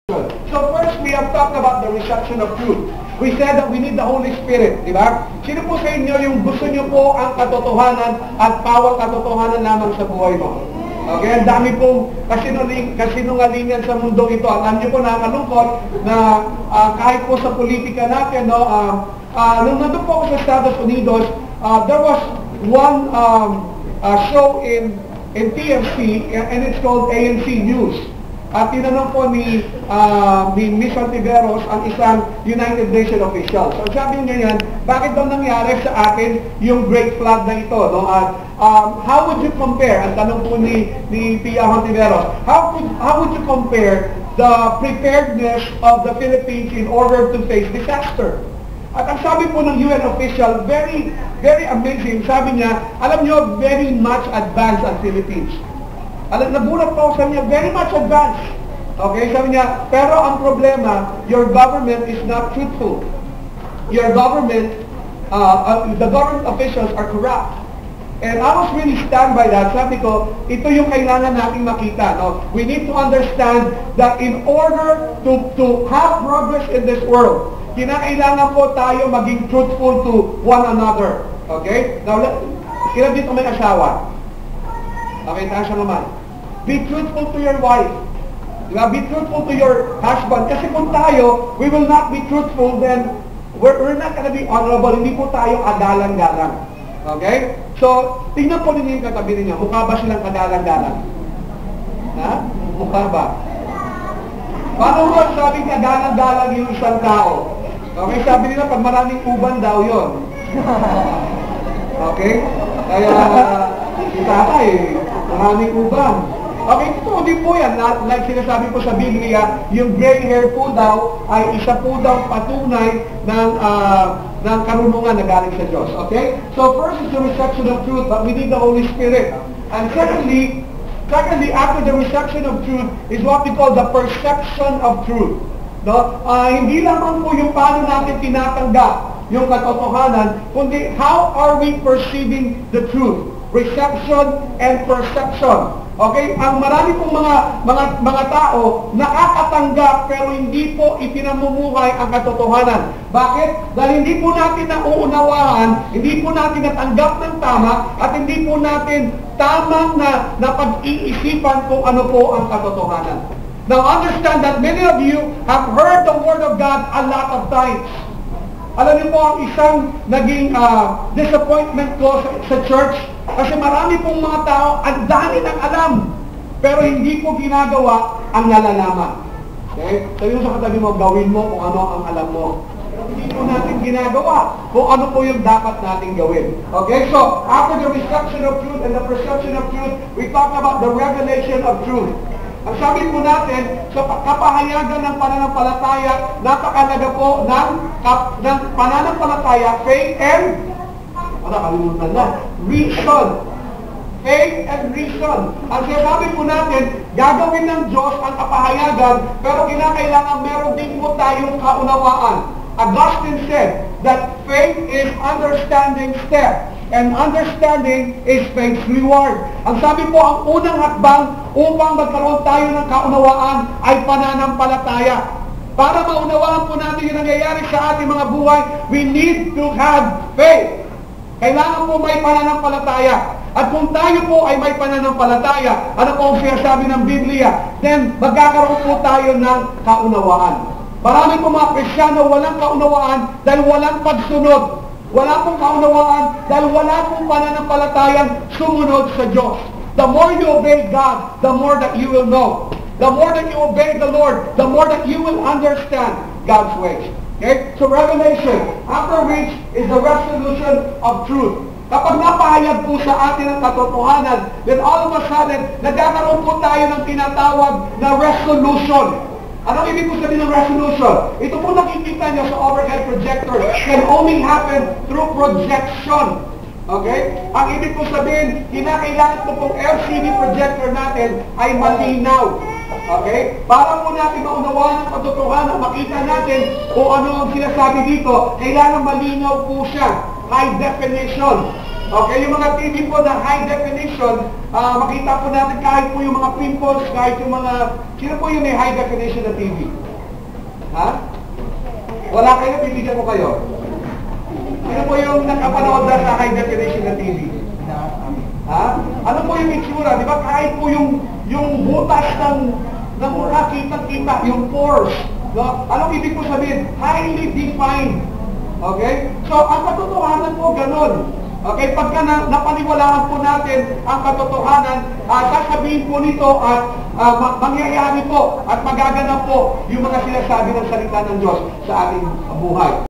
So first, we have talked about the reception of truth. We said that we need the Holy Spirit, di ba? Sino po sa inyo yung gusto nyo po ang katotohanan at pawang katotohanan lamang sa buhay mo? Okay, ang dami pong kasinungalingan sa mundo ito. Alam nyo po, nakakalungkot na kahit po sa politika natin, no, nung nandun po ako sa Estados Unidos, there was one show in TFC, and it's called ANC News. At tinanong po ni Miss Antiveros ang isang United Nations official. So sabi niya yan, bakit daw nangyari sa atin yung great flood na ito? No? At how would you compare, ang tanong po ni Pia Antiveros, how would you compare the preparedness of the Philippines in order to face disaster? At ang sabi po ng UN official, very, very amazing. Sabi niya, alam niyo, very much advanced ang Philippines. Nagulat po sa niya, very much advanced. Okay, sabi niya, pero ang problema, your government is not truthful. Your government, the government officials are corrupt. And I was really stunned by that. Sabi ko, ito yung kailangan nating makita. No? We need to understand that in order to have progress in this world, kinakailangan po tayo maging truthful to one another. Okay? Now, ilan dito may asawa? Okay, taas naman. Be truthful to your wife. Diba? Be truthful to your husband. Kasi kung tayo, we will not be truthful, then we're not gonna be honorable. Hindi po tayo kagalang-galang. Okay? So, tingnan po ninyo yung katabi ninyo. Mukha ba silang kagalang-galang? Ha? Mukha ba? Paano mo sabing kagalang-galang yung isang tao? Okay, sabi nila, pag maraming uban daw yon. Okay? Kaya, si tatay, maraming uban. Okay, totoo din po yan. Like sinasabi po sa Biblia, yung gray hair po daw ay isa po daw patunay ng karunungan na galing sa Diyos. Okay? So first is the reception of truth, but we need the Holy Spirit. And secondly, after the reception of truth is what we call the perception of truth. No? Hindi lamang po yung paano natin tinatanggap yung katotohanan, kundi how are we perceiving the truth? Reception and perception. Okay? Ang marami pong mga tao nakakatanggap pero hindi po ipinamumuhay ang katotohanan. Bakit? Dahil hindi po natin nauunawaan, hindi po natin natanggap ng tama, at hindi po natin tamang na pag-iisipan kung ano po ang katotohanan. Now understand that many of you have heard the Word of God a lot of times. Alam niyo po ang isang naging disappointment ko sa church, kasi marami pong mga tao, ang dami ng alam, pero hindi po ginagawa ang nalalaman. Okay? So yung sa katabi mo, gawin mo kung ano ang alam mo. Pero hindi po natin ginagawa kung ano po yung dapat natin gawin. Okay? So, after the reception of truth and the perception of truth, we talk about the revelation of truth. Ang sabi po natin, sa kapahayagan ng pananampalataya, napakalaga po ng pananampalataya, faith and, kalimutan na, reason. Faith and reason. Ang sabi po natin, gagawin ng Diyos ang kapahayagan, pero kinakailangan meron din po tayong kaunawaan. Augustine said that faith is understanding step, and understanding is faith's reward. Ang sabi po, ang unang hakbang upang magkaroon tayo ng kaunawaan ay pananampalataya. Para maunawaan po natin yung nangyayari sa ating mga buhay, we need to have faith. Kailangan po may pananampalataya. At kung tayo po ay may pananampalataya, ano po ang sinasabi ng Biblia, then magkakaroon po tayo ng kaunawaan. Marami po mga Kristiyano walang kaunawaan dahil walang pagsunod. Wala pong kaunawaan dahil wala pong pananampalatayang sumunod sa Diyos. The more you obey God, the more that you will know. The more that you obey the Lord, the more that you will understand God's ways. Okay? So revelation, after which is the resolution of truth. Kapag napahayag po sa atin ang katotohanan, then all of a sudden, nagkakaroon po tayo ng tinatawag na resolution. Anong ibig po sabihin ng resolution? Ito po nakikita nyo sa overhead projector can only happen through projection. Okay? Ang ibig po sabihin, kinakailangan po pong LCD projector natin ay malinaw. Okay? Para po natin maunawaan ang katotohanan, makita natin kung ano ang sinasabi dito, kailangan malinaw po siya. High definition. Okay, yung mga TV po na high definition, makita po natin kahit po yung mga pimples, kahit yung mga, sino po yung may high definition na TV? Ha? Wala kayo, bibigyan ko kayo. Sino po yung nakapanood na sa high definition na TV? Ha? Ano po yung itsura? Di ba kahit po yung butas ng mukha, kita-kita, yung pores. No? Anong ibig po sabihin? Highly defined. Okay? So, ang katotohanan po ganun. Okay, pagka napaniwalaan po natin ang katotohanan, sasabihin po nito at mangyayari po at magaganap po yung mga sinasabi ng salita ng Diyos sa ating buhay.